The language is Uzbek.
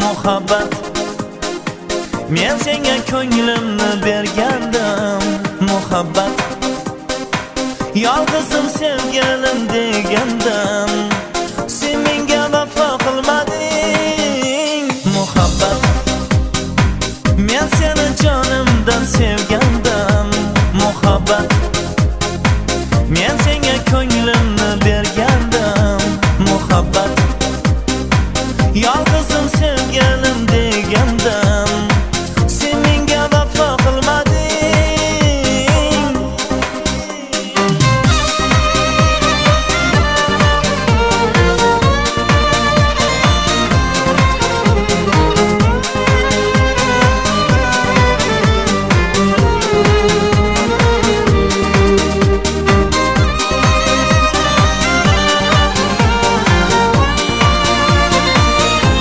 muhabbat. Men senga ko'nglimni bergandim, muhabbat. Yolg'izim sevgilim degandim, sen menga vafo qilmading, muhabbat. Men seni jonimdan sevgandim, muhabbat. Men senga ko'nglimni bergandim, muhabbat. Yolg'izim sevgilim